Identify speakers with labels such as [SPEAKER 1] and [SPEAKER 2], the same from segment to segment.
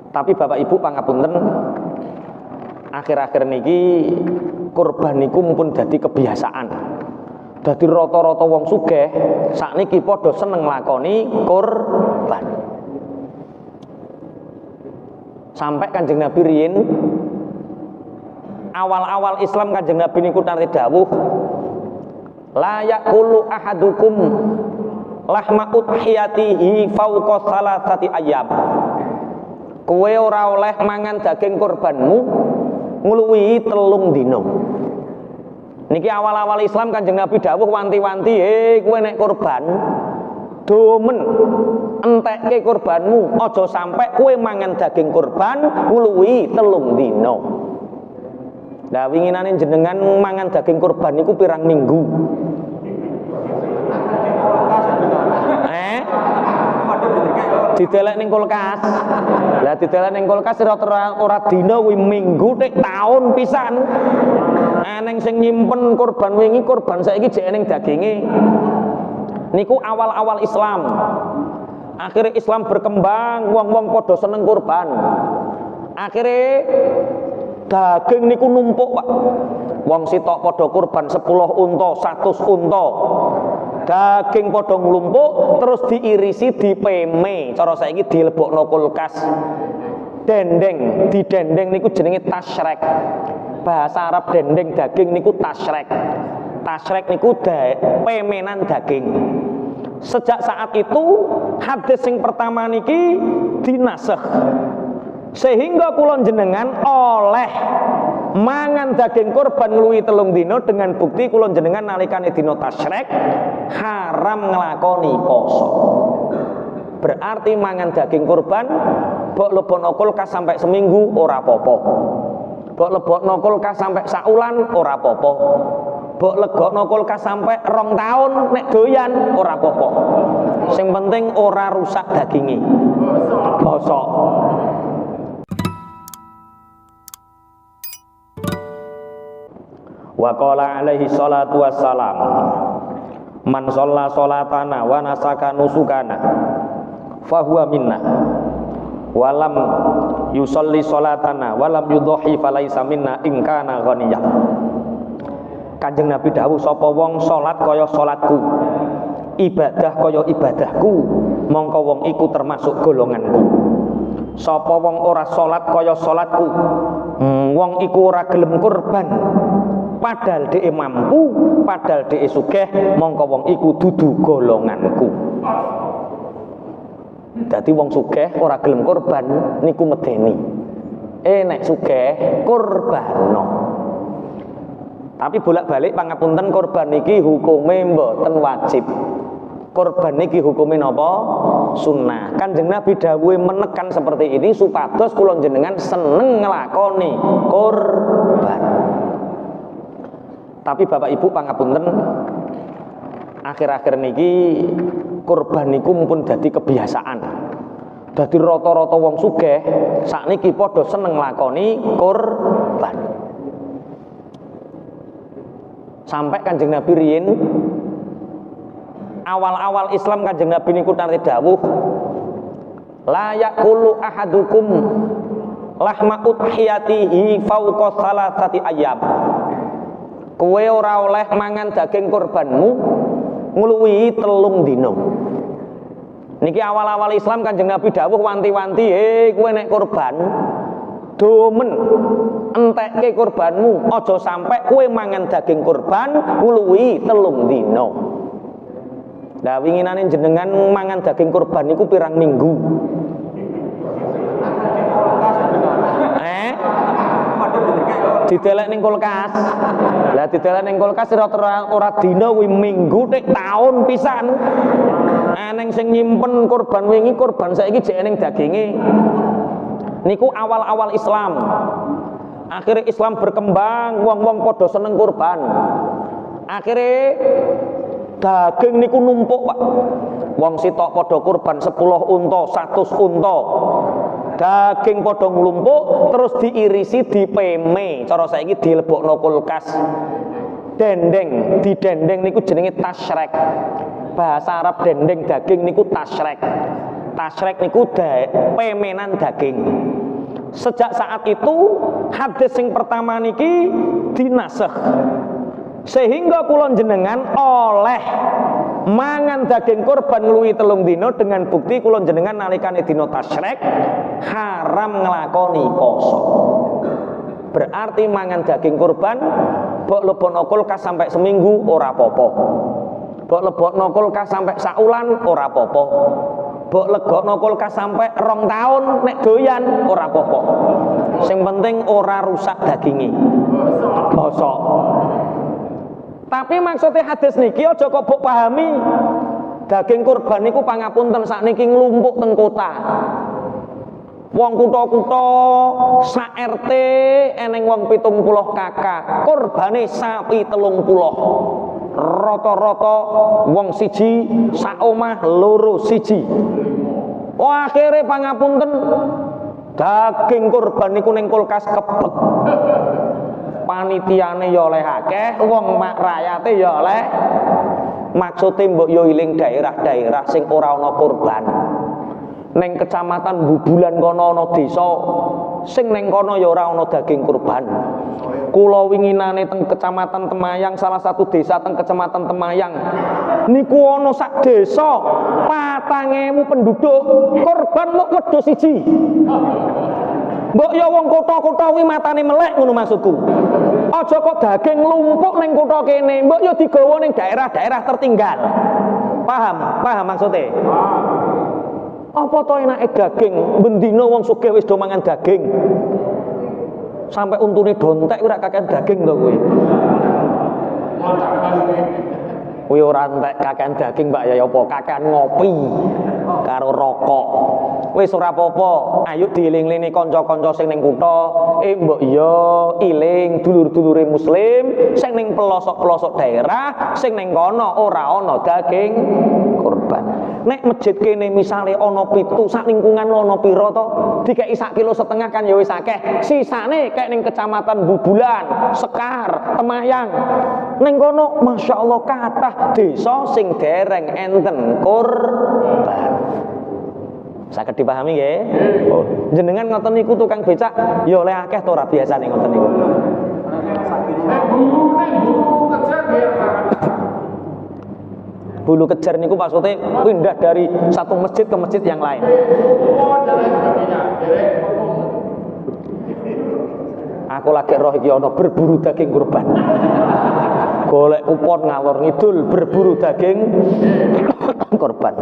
[SPEAKER 1] Tapi Bapak Ibu pangapunten, akhir-akhir niki kurban niku mumpun dadi kebiasaan. Dadi rata-rata wong sugih sakniki padha seneng nglakoni kurban. Sampai Kanjeng Nabi riyin awal-awal Islam, Kanjeng Nabi niku nate dawuh, la yaqulu ahadukum lahma udhiyatihi fauqa salasati ayyam. Kowe ora oleh mangan daging kurbanmu ngluwihi 3 dina. Niki awal-awal Islam Kanjeng Nabi dawuh wanti-wanti, kowe nek kurban domen entekke kurbanmu, aja sampai kowe mangan daging kurban ngluwihi 3 dina. Lah winginane jenengan mangan daging kurban niku pirang minggu? Didelek ning kulkas. Lah didelek ning kulkas ora dina kuwi minggu tek taun pisan. Eneng sing nyimpen kurban wingi, kurban saiki jek ning daginge. Niku awal-awal Islam. Akhirnya Islam berkembang, wong-wong padha seneng kurban. Akhirnya daging niku numpuk, Pak. Wong sitok padha kurban 10 unta, 100 unta. Daging padha nglumpuk terus diirisi dipeme. Cara saiki dilebokno kulkas. Dendeng, didendeng niku jenenge tasyrek. Bahasa Arab dendeng daging niku tasyrek. Tasyrek niku pemenan daging. Sejak saat itu hadis sing pertama niki dinasakh. Sehingga kula jenengan oleh mangan daging kurban ngluwi 3 dina dengan bukti kula jenengan nalikane dina tasyrek haram nglakoni poso. Berarti mangan daging kurban mbok lebokno kulkas sampai seminggu ora apa-apa. Mbok lebokno kulkas sampai saulan ora apa-apa. Mbok legokno kulkas sampai 2 tahun nek doyan ora apa-apa. Sing penting ora rusak daginge. Bosok. Wa qala alaihi salatu wassalam, man shalla sholatana wa nasaka nusukana fahuwa minna walam yusolli sholatana walam yudhohi falaisa minna in kana ghaniyah. Kanjeng Nabi dawuh, sapa wong salat kaya salatku, ibadah kaya ibadahku, mongko wong iku termasuk golonganku. Sapa wong ora salat kaya salatku, wong iku ora gelem kurban padahal dhek mampu, padahal dhek sugih, mongko wong iku dudu golonganku. Dadi wong sugih ora gelem kurban niku medeni. Nek sugih kurbano. Tapi bolak-balik pangapunten, kurban niki hukume mboten wajib. Kurban niki hukume napa? Sunnah. Kanjeng Nabi dawuhe menekan seperti ini supados kula jenengan seneng nglakoni kurban. Tapi Bapak Ibu pangapunten, akhir-akhir niki kurban niku mumpun dadi kebiasaan. Dadi rata-rata wong sugih sakniki padha seneng nglakoni kurban. Sampai Kanjeng Nabi riyin awal-awal Islam Kanjeng Nabi niku nate dawuh, la yaqulu ahadukum lahma udhiyatihi fauqa salasati ayyam. Kowe ora oleh mangan daging kurbanmu ngluwihi 3 dina. Niki awal-awal Islam Kanjeng Nabi dawuh wanti-wanti, kowe nek kurban domen entekke kurbanmu, aja sampai kowe mangan daging kurban ngluwihi 3 dina. Lah winginane jenengan mangan daging kurban niku pirang minggu? Didelek ning kulkas. Lah didelek ning kulkas ora dina kuwi minggu tek taun pisan. Eneng sing nyimpen kurban wingi, kurban saiki jek ning daginge. Niku awal-awal Islam. Akhirnya Islam berkembang, wong-wong padha seneng kurban. Akhirnya daging niku numpuk, Pak. Wong sitok padha kurban 10 unta, 100 unta. Daging padha nglumpuk terus diirisi dipeme. Cara saiki dilebokno kulkas. Dendeng, didendeng niku jenenge tasyrek. Bahasa Arab dendeng daging niku tasyrek. Tasyrek niku pemenan daging. Sejak saat itu hadis sing pertama niki dinasakh. Sehingga kula jenengan oleh mangan daging kurban ngluwi 3 dina dengan bukti kula jenengan nalikane dina tasyrek haram nglakoni poso. Berarti mangan daging kurban mbok lebokno kulkas sampai seminggu ora apa-apa. Mbok lebokno kulkas sampai saulan ora apa-apa. Mbok legokno kulkas sampai 2 tahun nek doyan ora apa-apa. Sing penting ora rusak daginge. Bosok. Tapi maksudnya hadis niki aja kok mbok pahami daging kurban niku pangapunten sakniki nglumpuk teng kota. Wong kutha-kutha sak RT eneng wong 70 kakak, kurbane sapi 30. Rata-rata wong siji sak omah loro siji. Wah, akhire pangapunten daging kurban niku ning kulkas kebek. Panitiane ya oleh akeh, wong mak rakyate ya oleh. Maksude mbok yo iling daerah-daerah sing ora ana kurban. Ning kecamatan Bubulan kono ana desa sing ning kono ya ora ana daging kurban. Kula winginane teng kecamatan Temayang, salah satu desa teng kecamatan Temayang niku ana sak desa 4.000 penduduk, kurban muk wedhus siji. Mbok ya wong kutha-kutha kuwi matane melek ngono maksudku. Aja kok daging lumpuk ning kutha kene, mbok ya digawa ning daerah-daerah tertinggal. Paham maksudnya? Apa to enake daging bendina wong sugih wis do mangan daging. Sampai untune dontek ora kakean daging to kuwi. Kuwi ora entek kakean daging Mbak ya apa kakean ngopi karo rokok. Wis ora apa-apa, ayo dieling-elingi kanca-kanca sing ning kutha, mbok ya iling dulur-dulure muslim sing ning pelosok-pelosok daerah sing ning kono ora ana daging kurban. Nek masjid kene misale ana 7 sak lingkungan ana pira to? Dikeki 1,5 kilo kan ya wis akeh. Sisane kek ning kecamatan Bubulan, Sekar, Temayang. Ning kono masyaallah kathah desa sing dereng enten kurban. Saged dipahami nggih? Oh, jenengan ngoten niku tukang becak ya oleh akeh to ora biasane ngoten niku. Bulu kejar niku maksudnya pindah dari satu masjid ke masjid yang lain. Aku lagi roh iki ana berburu daging kurban. Golek kupon ngalor ngidul berburu daging kurban.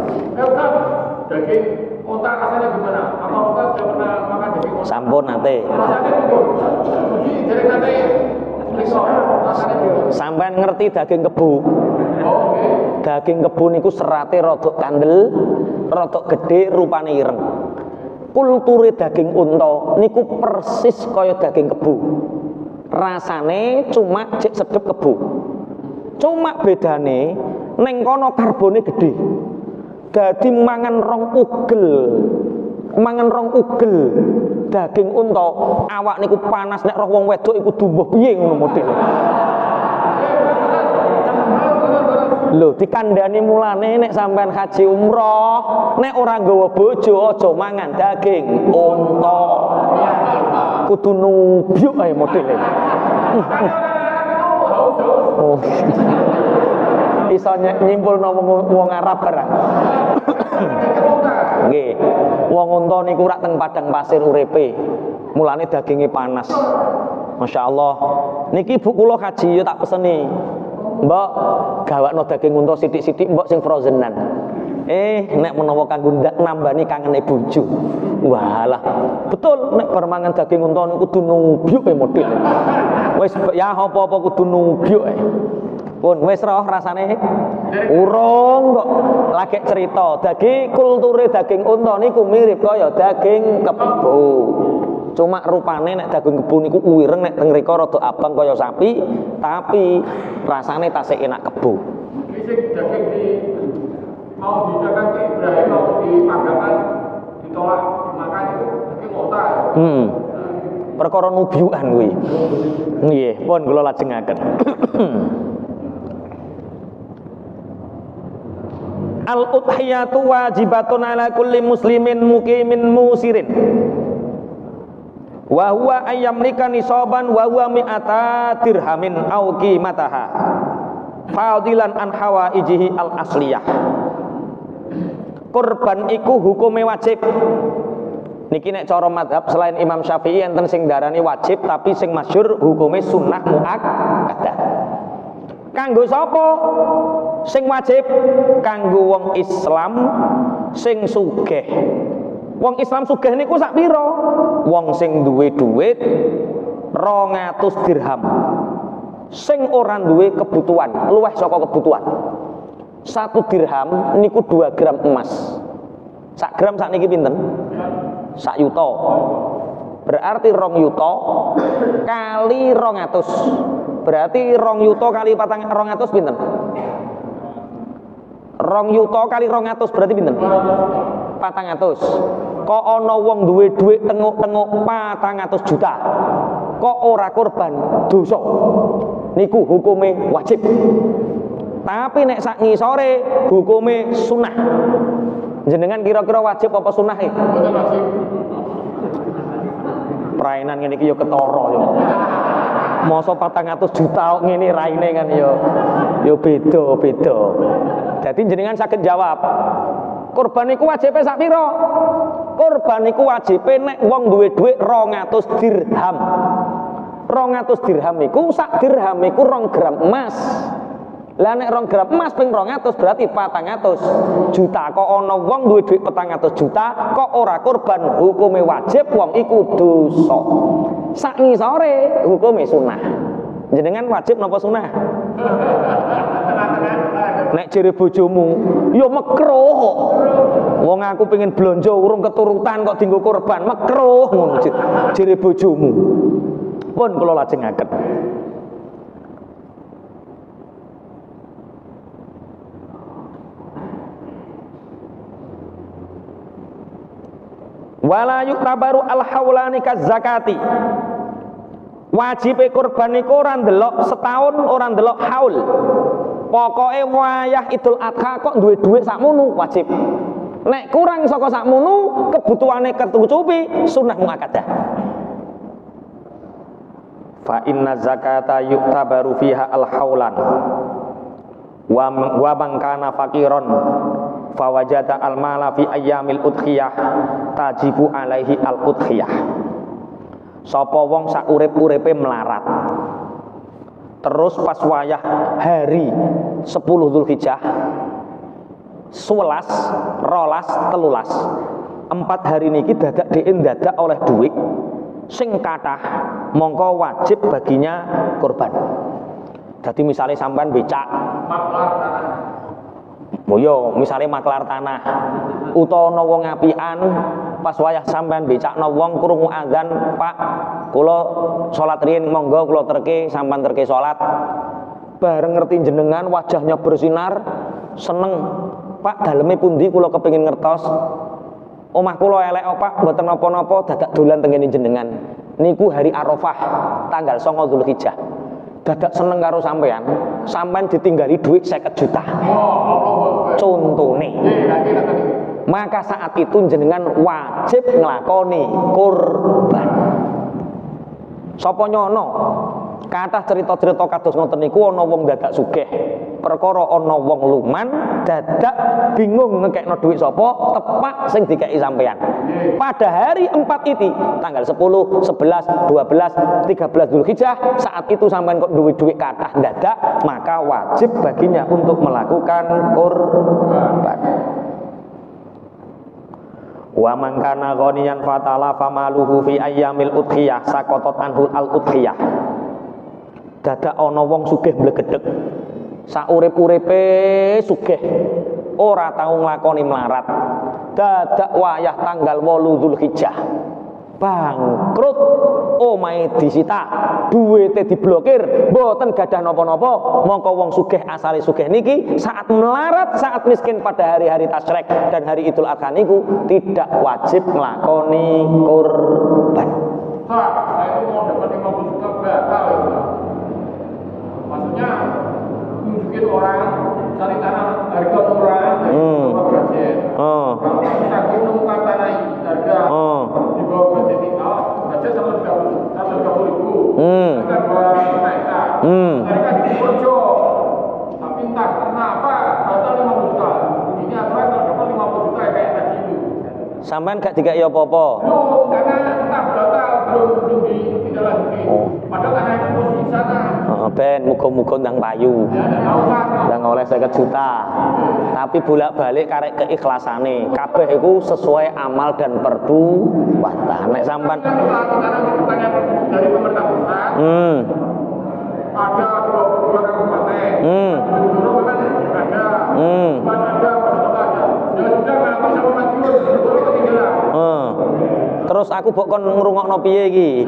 [SPEAKER 2] Daging unta rasanya gimana? Apa Ustaz sudah pernah makan daging unta?
[SPEAKER 1] Sampun nate.
[SPEAKER 2] Rasanya jadi derek nate
[SPEAKER 1] sampean ngerti daging kebu?
[SPEAKER 2] Oke.
[SPEAKER 1] Daging kebu niku serate rada kandel, rada gedhe, rupane ireng. Kulture daging unta niku persis kaya daging kebu. Rasane cuma jek sedep kebu. Cuma bedane ning kono karbone gedhe. Dadi mangan rong ugel daging unta awak niku panas nek roh wong wedok iku dumbuh piye ngono model. Lho dikandani mulane nek sampean haji umroh nek ora nggawa bojo aja mangan daging unta. Kudu nubyuk ae modele. Oh. Iso nyimpulno wong Arab barang. Nggih. Wong unta niku rak teng padang pasir uripe. Mulane daginge panas. Masyaallah. Niki ibu kula haji ya tak peseni. Mbok gawakno daging unta sithik-sithik mbok sing frozenan. Nek menawa kanggo nambani kangene bojo. Walah, betul nek bar mangan daging unta niku kudu nubyuk model. Wis ya apa-apa kudu nubyuk. Pun wis roh rasane urung kok lagi cerita. Daging kulture daging unta niku mirip kaya daging kebo. Cuma rupane nek daging kebo niku uwireng nek teng mriko rada abang kaya sapi, tapi rasane tasih enak kebo.
[SPEAKER 2] Iki daging di mau didagang ke Ibrahim mau dipanggangan ditolak dimakan itu daging unta.
[SPEAKER 1] Perkara nubyukan kuwi. Nggih, pun kula lajengaken. Al-udhiyatu wajibatun ala kulli muslimin muqimin musirin. Wa huwa ayyamlika nisaban wa huwa mi'ata dirhamin au qimataha fadilan an hawaijihi al-asliyah. Kurban iku hukume wajib. Niki nek cara mazhab selain Imam Syafi'i enten sing darani wajib tapi sing masyhur hukume sunnah muakkadah. Kanggo sapa sing wajib? Kanggo wong Islam sing sugih. Wong Islam sugih niku sak pira? Wong sing duwe dhuwit 200 dirham. Sing ora duwe kebutuhan, luwih saka kebutuhan. 1 dirham niku 2 gram emas. Sak gram sakniki pinten? Sak yuta. Berarti 2 yuta kali 200. Berarti 2 yuta kali 200 pinten? 2 yuta kali 200 berarti pinten? 400. Kok ana wong duwe dhuwit tenguk-tenguk 400 juta kok ora kurban, dosa. Niku hukume wajib. Tapi nek sak ngisore hukume sunah. Jenengan kira-kira wajib apa sunah e? Prainan ngene iki ya ketara ya. Masa 400 juta ngene raine kan ya beda-beda. Jadi jenengan saged jawab. Kurban iku wajibe sak pira? Kurban iku wajibe nek wong duwe dhuwit 200 dirham. 200 dirham iku sak dirham iku 2 gram emas. Lah nek 2 gram emas ping 200 berarti 400 juta. Kok ana wong duwe dhuwit 400 juta kok ora kurban, hukume wajib, wong iku dosa. Sak ngisore hukume sunah. Jenengan wajib napa sunah? Nek jere bojomu ya makruh. Wong aku pengen blonjo urung keturutan kok dienggo kurban, makruh ngono jere bojomu. Pun kula lajengaken. Wala yuktabaru al-haulani kaz-zakati. Wajib kurban niku ora ndelok setahun, ora ndelok haul. Pokoke wayah Idul Adha kok duwe dhuwit sakmono wajib. Nek kurang saka sakmono kebutuhane ketucupi sunnah muakkadah. Fa inna zakata yuktabaru fiha al-haulan. Wa man kana faqiron fawajada al-mala fi ayyamil udhiyah tajibu alaihi al-udhiyah. Sapa wong sak urip-uripe melarat. Terus pas wayah hari 10 Dzulhijjah 11, 12, 13 4 hari niki dadak dadak oleh duit sing kathah mongko wajib baginya kurban. Jadi misalnya sampean becak maklar tanah. Moyo misalnya maklar tanah utawa ana wong apian pas wayah sampean becakno wong krungu azan, Pak, kula salat riyin monggo kula terke sampean terke salat. Bareng ngerti jenengan wajahnya bersinar, seneng. Pak, daleme pundi kula kepengin ngertos. Omah kula elek Pak, mboten napa-napa dadak dolan tengene jenengan. Niku hari Arafah tanggal 9 Dzulhijjah. Dadak seneng karo sampean, sampean ditinggali duit 50 juta. Contone. Maka saat itu jenengan wajib nglakoni kurban. Sapa nyono? Kathah cerita-cerita kados ngoten niku ana wong dadak sugih. Perkara ana wong luman dadak bingung ngekekno dhuwit sapa, tepak sing dikeki sampean. Pada hari 4 itu, tanggal 10, 11, 12, 13 Dzulhijjah, saat itu sampean kok duwe dhuwit kathah dadak, maka wajib baginya untuk melakukan kurban. Wa man kana ghaniyan fatala famaluhu fi ayyamil udhiyah saqatat anhu al-udhiyah. Dadak ana wong sugih mblegedhek. Sak urip-uripe sugih, ora tau nglakoni melarat. Dadak wayah tanggal 8 Dzulhijjah bangkrut, omahe disita, duwite diblokir, mboten gadah napa-napa. Mongko wong sugih asale sugih niki saat melarat, saat miskin pada hari-hari tasyrik dan hari Idul Adha niku tidak wajib nglakoni kurban.
[SPEAKER 2] Pak, saya itu mau dapat 50 juta batal itu. Maksudnya nunjukin orang cari tanah harga murah. kerja, tapi entah kenapa batal 50 juta. Ini aturan kalau dapat 50 juta ya kayak tadi itu.
[SPEAKER 1] Sampean gak dikai apa-apa.
[SPEAKER 2] Belum, karena entah batal belum ditindaklanjuti. Padahal karena itu posisi sana.
[SPEAKER 1] Ben muga-muga ndang payu.
[SPEAKER 2] Ya, ada usah.
[SPEAKER 1] Ndang oleh 50 juta. Tapi bolak-balik karek keikhlasane. Kabeh iku sesuai amal dan perbuatan. Nek sampean
[SPEAKER 2] Karena bukannya dari pemerintah pusat. Ada 22 kabupaten. Dulu memang ada. Bukan ada, maksudnya ada. Ya sudah, nggak bisa memajukan. Betul ketinggalan.
[SPEAKER 1] Terus aku mbok kon ngrungokno piye iki?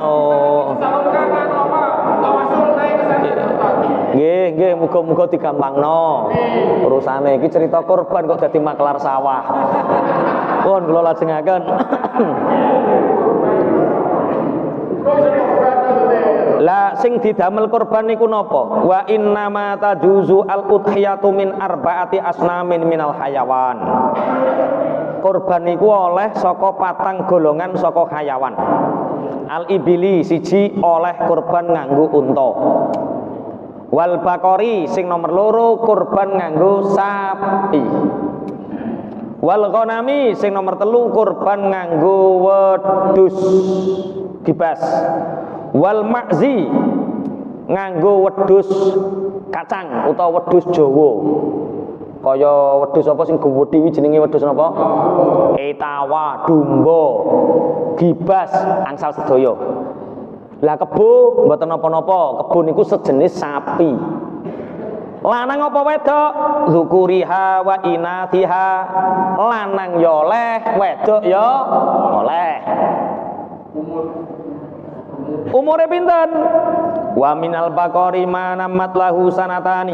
[SPEAKER 1] Oh. Nggih, muga-muga digampangno. Urusane iki cerita korban kok dadi maklar sawah. Pun kula lajengaken. Lah sing didamel korban niku napa? Wa innama tajuzu al-udhiyatu min arba'ati asnamin minal hayawan. Korban niku oleh saka patang golongan saka hayawan. Al-ibili siji oleh korban nganggo unta. Wal bakori sing nomor loro korban nganggo sapi. Wal ghanami sing nomor telu korban nganggo wedhus gibas. Wal ma'zi nganggo wedhus kacang utawa wedhus Jawa. Kaya wedhus apa sing gedhi iki jenenge wedhus napa? Etawa, dumba, gibas, angsal sedaya. Lah kebo mboten napa-napa, kebo niku sejenis sapi. Lanang apa wedok? Zukuriha wa inathiha. Lanang ya oleh, wedok ya oleh. Umure pinten? Wa minal baqari ma namat lahu sanatani.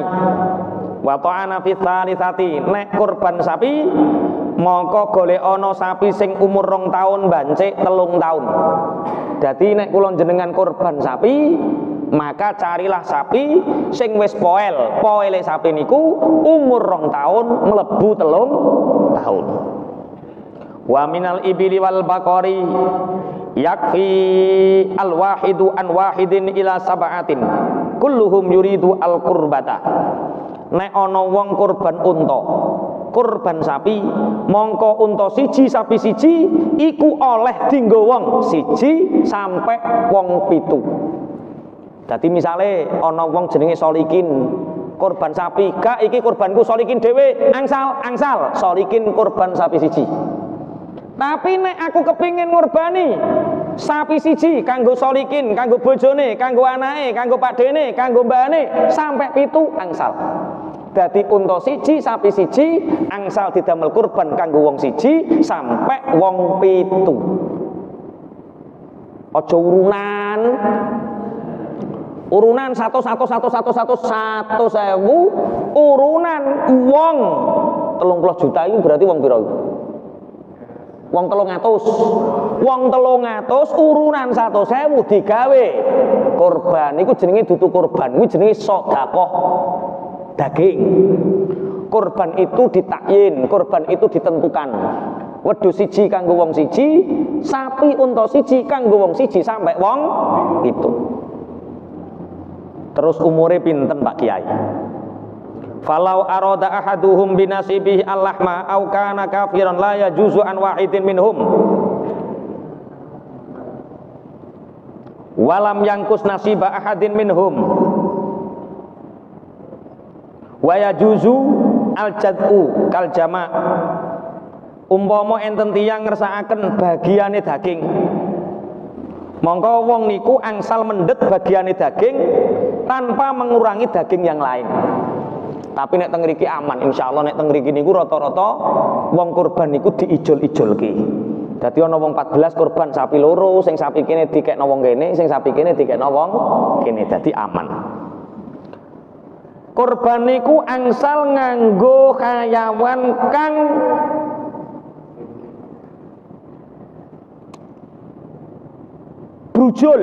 [SPEAKER 1] Wa ta'ana fi tsalitsati. Nek kurban sapi mongko golek ana sapi sing umur 2 tahun bancik 3 tahun. Dadi nek kula jenengan kurban sapi, maka carilah sapi sing wis poel. Poele sapi niku umur 2 tahun mlebu 3 tahun. Wa minal ibili wal baqari yakfi al wahidu an wahidin ila sab'atin kulluhum yuridu al qurbata. Nek ana wong kurban unta, kurban sapi, mongko unta siji sapi siji iku oleh dinggo wong siji sampai wong 7. Dadi misale ana wong jenenge Solikin kurban sapi, gak iki kurbanku Solikin dhewe, angsal Solikin kurban sapi siji. Tapi nek aku kepingin ngurbani sapi siji kanggo Solikin, kanggo bojone, kanggo anake, kanggo pakdene, kanggo mbane sampai 7 angsal. Dadi unta siji, sapi siji, angsal didamel kurban kanggo wong siji sampai wong 7. Aja urunan 100.000 urunan wong 30 juta itu berarti wong pira? Wong 300. Wong 300 urunan 100.000 digawe kurban. Iku jenenge dudu kurban, kuwi jenenge sedekah daging. Kurban itu ditakyin, kurban itu ditentukan. Wedhus siji kanggo wong siji, sapi unta siji kanggo wong siji sampai wong 7. Terus umure pinten Pak Kiai? Falau arada ahaduhum binasibihi allahma au kana kafiran la yajuzu an wahidin minhum walam yangkus nasiba ahadin minhum wa yajuzu al-jad'u kal jama'. Umpama enten tiyang ngersakaken bagiane daging, mongko wong niku angsal mendhet bagiane daging tanpa mengurangi daging yang lain. Tapi nek teng mriki aman, insyaallah nek teng mriki niku rata-rata wong kurban niku diijol-ijolke. Dadi ana wong 14 kurban sapi loro, sing sapi kene dikekno wong kene, sing sapi kene dikekno wong kene, dadi aman. Kurban niku angsal nganggo hayawan kang brujul.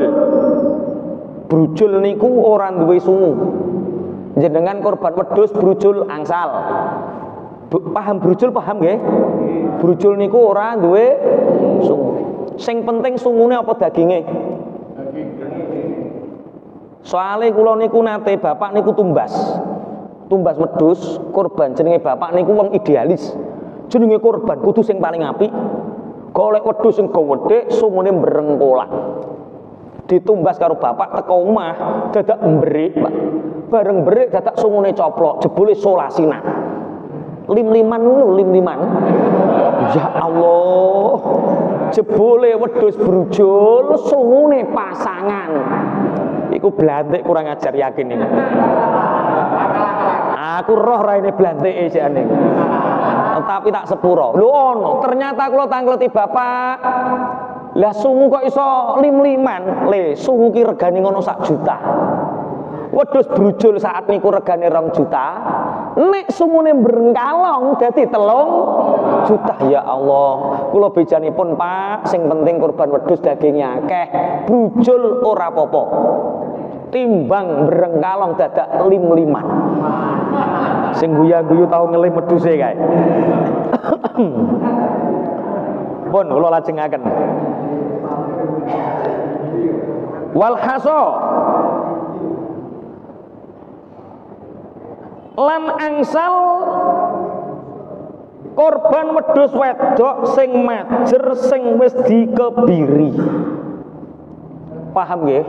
[SPEAKER 1] Brujul niku ora duwe sungu. Jenengan korban wedhus brujul angsal. Paham brujul, paham nggih? Brujul niku ora duwe sungu. Sing penting sungune apa daginge? Soale kula niku nate bapak niku tumbas wedhus kurban, jenenge bapak niku wong idealis. Jenenge kurban kudu sing paling apik. Golek wedhus sing gawedhe sungune mbrengkolak. Ditumbas karo bapak teko omah dadak mbrik, Pak. Bareng mbrik dadak sungune coplok, jebule solasinan. Lim-liman lho, lim-liman. Ya Allah. Jebule wedhus brujul sungune pasangan. Iku blantik kurang ajar yakin ini. Aku roh raine blantike jane. Tapi tak sepuro. Lho ono, ternyata kula tangleti bapak. Lah sungu kok iso lim-liman? Le, sungu ki regane ngono 1 juta. Wedhus brujul saat niku regane 2 juta. Nek sungune brengkalong dadi 3 juta. Ya Allah, kula bejanipun Pak, sing penting kurban wedhus dagingnya akeh, brujul ora apa-apa. Timbang brengkalong dadak lim-liman. Sing guyu-guyu tau ngelim wedhuse kae. Pun kula lajengaken. Wal haso lan angsal korban wedhus wedok sing majer sing wis dikebiri. Paham nggih?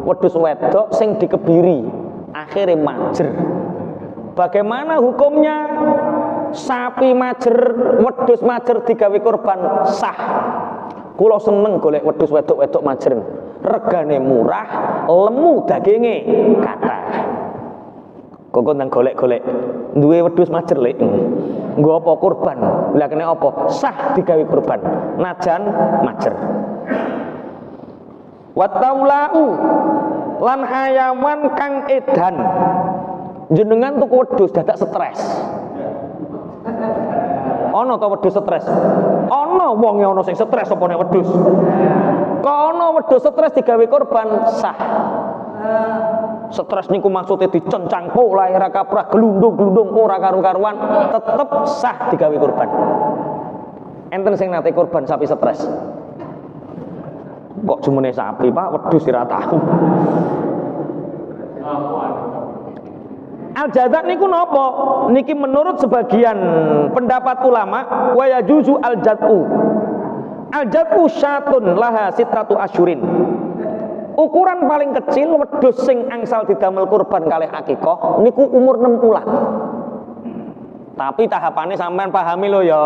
[SPEAKER 1] Wedhus wedok sing dikebiri akhirnya majer. Bagaimana hukumnya? Sapi majer, wedhus majer digawe korban sah. Kula seneng golek wedhus wedok-wedok majer. Regane murah, lemu daginge kathah. Kok nang golek-golek duwe wedhus majer lek. Nggo apa kurban? Lah kene apa? Sah digawe kurban. Najan majer. Wa taulau lan hayawan kang edan. Jenengan tuku wedhus dadak stres. Ana ta wedhus stres? Ana wonge ana sing stres apa nek wedhus. Kok ana wedhus stres digawe korban sah. Stres niku maksudnya dicencang pola ora kaprah glundung-glundung ora karu-karuan tetep sah digawe korban. Enten sing nate korban sapi stres. Kok jumene sapi Pak, wedhus ora tahu. Al-jazat niku napa? Niki menurut sebagian pendapat ulama wa yajuzu al-jaz'u. Al-jaz'u syatun laha sitratu asyurin. Ukuran paling kecil wedhus sing angsal didamel kurban kalih akikah niku umur 6 bulan. Tapi tahapannya sampean pahami lho ya.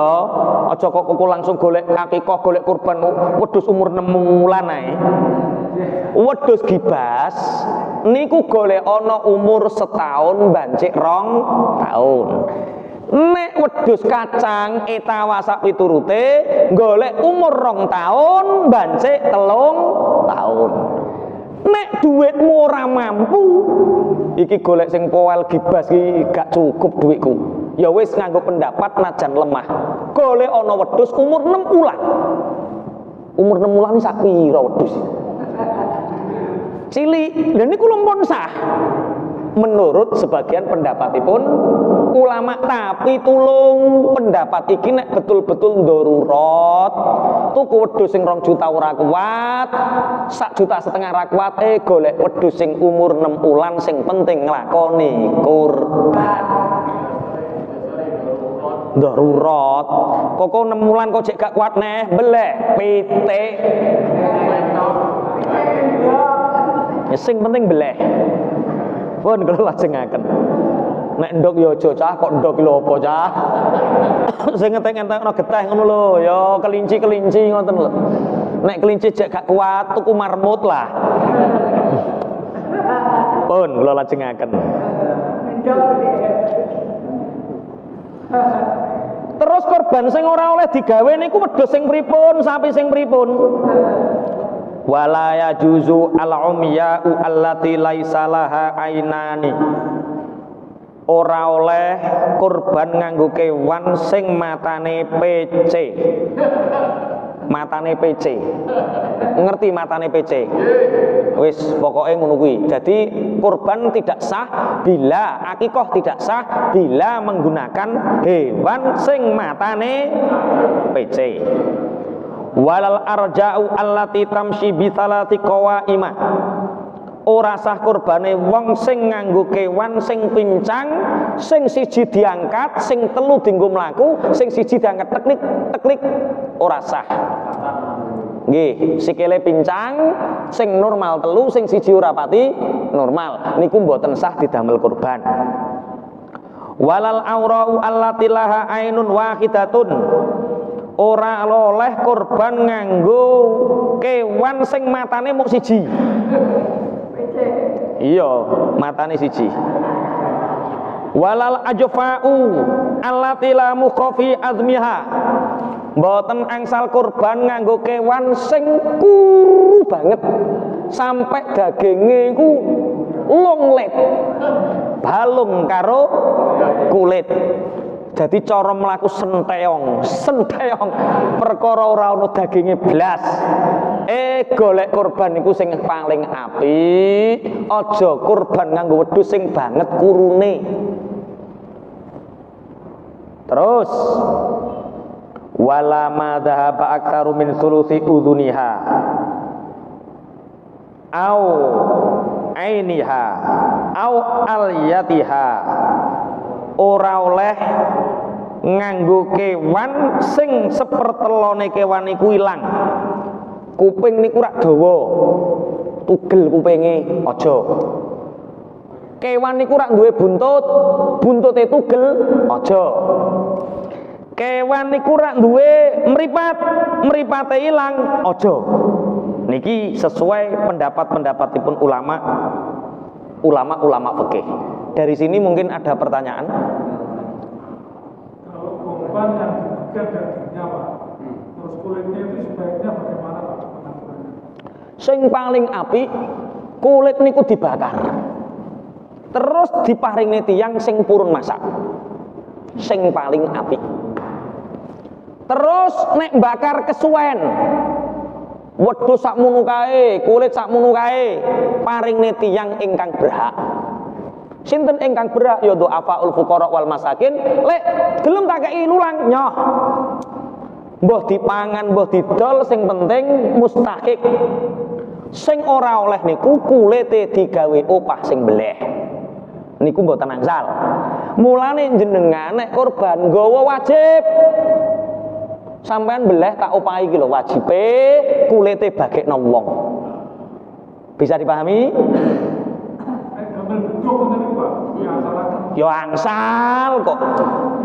[SPEAKER 1] Aja kok kuku langsung golek akikah, golek kurban wedhus umur 6 bulan ae. Wedhus gibas niku golek ana umur 1 tahun bancik 2 tahun. Nek wedhus kacang etawa sak piturute golek umur 2 tahun bancik 3 tahun. Nek duitmu ora mampu iki golek sing poel gibas iki gak cukup duitku. Ya wis nganggo pendapat najan lemah. Golek ana wedhus umur 6 bulan. Umur 6 bulan iki sak pira wedhus? Cilik, lha niku lumpun sah. Menurut sebagian pendapatipun ulama, tapi tulung pendapat iki nek betul-betul darurat tuku wedhus sing 2 juta ora kuat, 1,5 juta ora kuat, golek wedhus sing umur 6 bulan sing penting nglakoni kurban. Darurat. Kok 6 bulan kok jek gak kuat neh, beleh pitik. Ya sing penting beleh. Pun kula lajengaken. Nek ndok ya aja cah, kok ndok lho apa cah. Sing ngentek-entekno geteh ngono lho, ya kelinci-kelinci ngoten lho. Nek kelinci jek gak kuat tuku marmut lah. Pun kula lajengaken. Terus korban sing ora oleh digawe niku wedhus sing pripun, sapi sing pripun? Wala yajuzu al-umya'u allati laisa laha ainani. Ora oleh kurban nganggo kewan sing matane PC. Matane PC. Ngerti matane PC? Wis pokoke ngono kuwi. Jadi kurban tidak sah bila akikah tidak sah bila menggunakan hewan sing matane PC. Walal arja'u allati tamshi bi salati qawaima. ora sah kurbane wong sing nganggo kewan sing pincang, sing siji diangkat, sing telu dienggo mlaku, sing siji diangkat teknik ora sah. Nggih, sikile pincang, sing normal telu, sing siji ora pati normal. Niku mboten sah didamel kurban. Walal aurau allati laha ainun wahidatun. Ora oleh kurban nganggo kewan sing matane mung siji. Iya, matane siji. Walal ajfa'u allati la mukhafi azmiha. Mboten angsal kurban nganggo kewan sing kuru banget sampai daginge iku longlet. Balung karo kulit. Jadi cara mlaku senteong perkara ora ana daginge blas. Golek kurban niku sing paling apik, aja kurban nganggo wedhus sing banget kurune. Terus wala ma dhahaba aktsaru min sulusi udhuniha au ainiha au alyatiha. Ora oleh nganggo kewan sing sepertelone kewan iku ilang. Kuping niku rak dawa, tugel kupinge aja. Kewan niku rak duwe buntut, buntute tugel aja. Kewan niku rak duwe mripat, mripate ilang aja. Niki sesuai pendapat-pendapatipun ulama fikih. Dari sini mungkin ada pertanyaan.
[SPEAKER 2] Kalau kurban yang dibagian dagingnya Pak, terus kulitnya itu sebaiknya bagaimana Pak?
[SPEAKER 1] Sing paling apik kulit niku dibakar. Terus diparingi tiyang sing purun masak. Sing paling apik. Terus nek bakar kesuwen. Wedhus sakmono kae, kulit sakmono kae, paringne tiyang ingkang berhak. Sinten ingkang berhak ya du'afaul fuqara wal masakin. Lek gelem tak kei lulang nyoh. Mbah dipangan, mbah didol, sing penting mustahik. Sing ora oleh niku kulite digawe opah sing beleh. Niku mboten angsal. Mulane jenengan nek kurban nggawa wajib. Sampean beleh tak opahi iki lho wajibe kulite bagekno wong. Bisa dipahami? Ya angsal kok.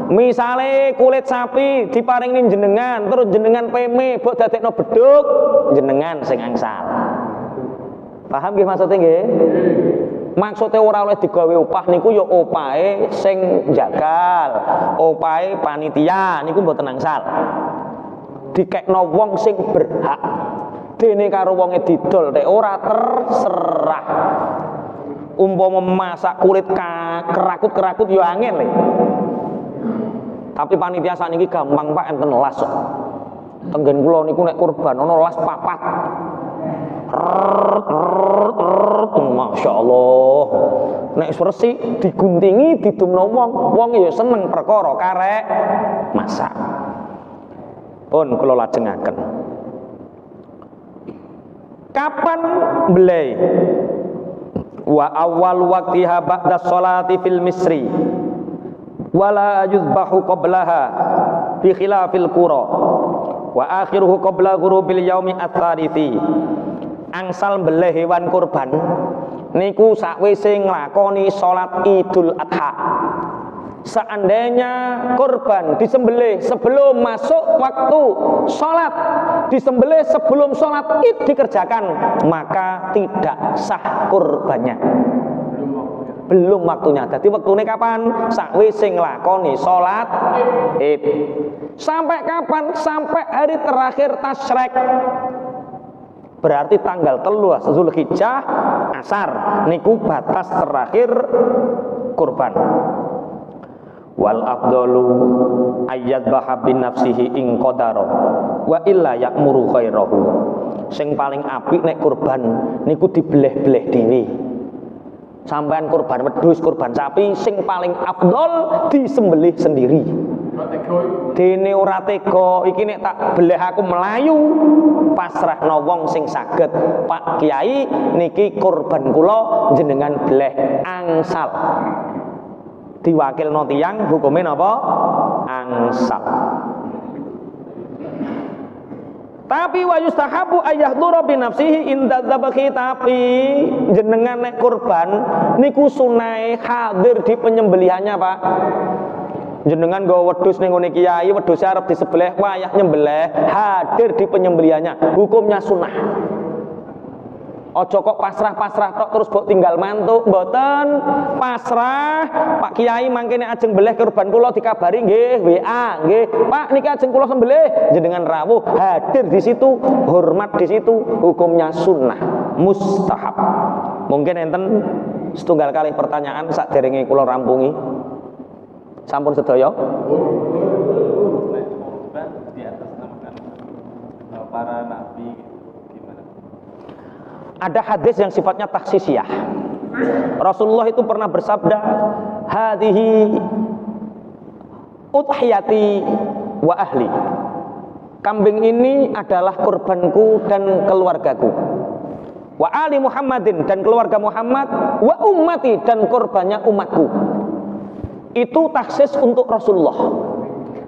[SPEAKER 1] Misale kulit sapi diparingi jenengan, terus jenengan peme mbok dadekno bedhug, jenengan sing angsal. Paham nggih maksudnya nggih? Maksudnya ora oleh digawe opah niku ya opahe sing jagal, opahe panitia niku mboten angsal. Dikekno wong sing berhak. Dene karo wonge didol nek ora terserah. Umpama masak kulit kerakut-kerakut ya angel le. Tapi panitia sakniki gampang Pak enten las kok. Tenggen kula niku nek kurban ana las 4. Masya Allah. Nek resik diguntingi didumno wong ya seneng perkara karek masak. Pun kula lajengaken. Kapan belai? Wa awal waqtiha ba'da sholati fil misri wala yuzbahu qablaha bi khilafil qura wa akhiruhu qabla ghurubil yaumi ats-tsalithi. Angsal mbeleh hewan kurban niku sakwise nglakoni salat Idul Adha. Seandainya kurban disembelih sebelum masuk waktu sholat, disembelih sebelum sholat id dikerjakan, maka tidak sah kurbannya. Belum waktunya. Jadi waktunya kapan? Sakwise nglakoni sholat id. Sampai kapan? Sampai hari terakhir tasyrik. Berarti tanggal 3 Zulhijjah asar niku batas terakhir kurban. Wal afdalu ayyad baha bin nafsihi ing qadara wa illa ya'muru khairahu. Sing paling apik nek kurban niku dibeleh-beleh dhewe. Sampean kurban wedhus, kurban sapi, sing paling afdol disembelih sendiri. Dene ora tega iki nek tak beleh aku melayu pasrahno wong sing saged. Pak Kiai niki kurban kula jenengan beleh angsal. Diwakilno tiyang hukume napa? Angsal. Tapi wa yustahabu ayahdura bi nafsihi inda dzabhi, tapi jenengan nek kurban niku sunai hadir di penyembelihannya, Pak. Jenengan nggawa wedhus ning ngene kiai, wedhus arep disembelih, wayah nyembelih, hadir di penyembelihannya. Hukumnya sunah. Ojo kok pasrah-pasrah tok terus mbok tinggal mantuk, mboten. Pasrah, Pak Kiai mangkene ajeng beleh kurban kula dikabari nggih, WA nggih. Pak niki ajeng kula sembelih, jenengan rawuh, hadir di situ, hormat di situ, hukumnya sunnah, mustahab. Mungkin enten setunggal kali pertanyaan sakderenge kula rampungi. Sampun sedaya?
[SPEAKER 3] Di atas namakan para nabi.
[SPEAKER 1] Ada hadis yang sifatnya taksisiyah. Rasulullah itu pernah bersabda, hadhihi udhiyati wa ahli. Kambing ini adalah kurbanku dan keluargaku. Wa ali Muhammadin, dan keluarga Muhammad, wa ummati, dan kurbannya umatku. Itu taksis untuk Rasulullah.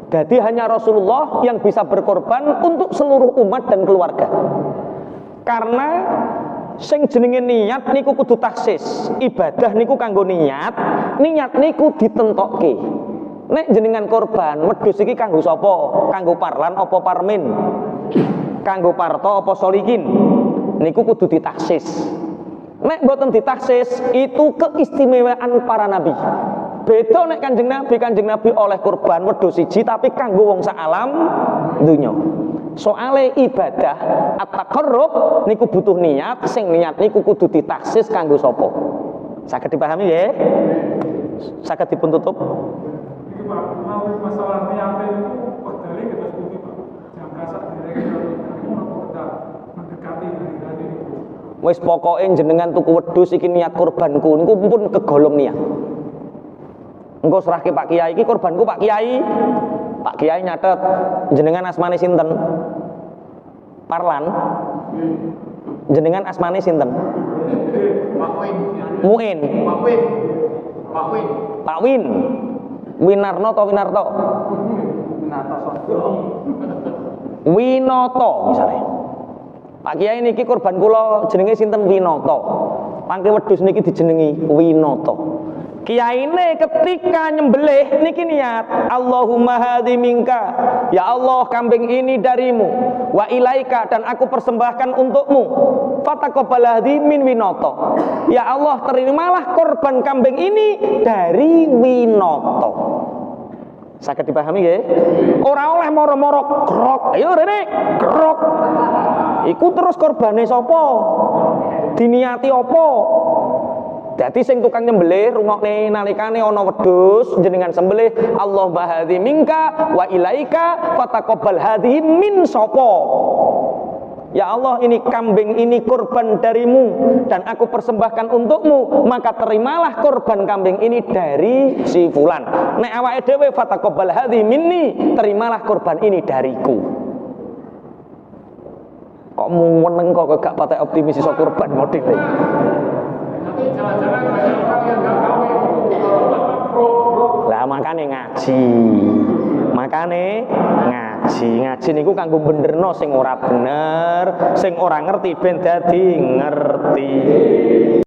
[SPEAKER 1] Jadi hanya Rasulullah yang bisa berkorban untuk seluruh umat dan keluarga. Karena sing jenenge niat niku kudu taksis. Ibadah niku kanggo niat, niat niku ditentokke. Nek jenengan korban, wedhus iki kanggo sapa? Kanggo Parlan apa Parmin? Kanggo Parto apa Solikin? Niku kudu ditaksis. Nek mboten ditaksis, itu keistimewaan para nabi. Beda nek Kanjeng Nabi oleh korban wedhus siji tapi kanggo wong sak alam donya. Soale ibadah at-taqarrub niku butuh niat, sing niat niku kudu ditaksis kanggo sapa. Saged dipahami nggih? Saged dipun tutup.
[SPEAKER 2] Iki Pak, mau masalah niat itu wedale kita sebuti Pak. Jangka sak derenge ngono kita mendekati hari niku.
[SPEAKER 1] Wis pokoke jenengan tuku wedhus iki niat kurbanku niku pun kegolong niat. Engko serahke Pak Kiai iki kurbanku Pak Kiai. Pak Kiai nyatet jenengan asmane sinten? Parlan. Jenengan asmane sinten?
[SPEAKER 2] Pak Win.
[SPEAKER 1] Muin.
[SPEAKER 2] Pak Win. Pak Win.
[SPEAKER 1] Pak Win. Winarno atau Winarto? Winoto misalnya. Pak Kiai niki kurban kula jenenge sinten Winoto. Pangke wedhus niki dijenengi Winoto. Kiyaine ketika nyembelih niki niat Allahumma hadhi minka, ya Allah kambing ini darimu, wa ilaika, dan aku persembahkan untukmu, fataqabbal hadhi min Winoto, ya Allah terimalah korban kambing ini dari Winoto. Saged dipahami nggih? Ora oleh moro-moro krok, ayo rene krok. Iku terus korbane sapa? Diniati apa? Dadi sing tukang nyembelih rungokne nalikane ana wedhus jenengan sembelih Allah bahadhi minka wa ilaika fataqabbal hadhi min sapa. Ya Allah ini kambing ini kurban darimu dan aku persembahkan untukmu, maka terimalah kurban kambing ini dari si fulan. Nek awake dhewe fataqabbal hadhi minni, terimalah kurban ini dariku. Kok meneng kok gak patek optimis iso kurban modele.
[SPEAKER 2] Nanti jangan-jangan banyak orang yang nggak tahu itu
[SPEAKER 1] Lah makane ngaji. Ngaji niku kanggo benerno sing ora bener, sing ora ngerti ben dadi ngerti.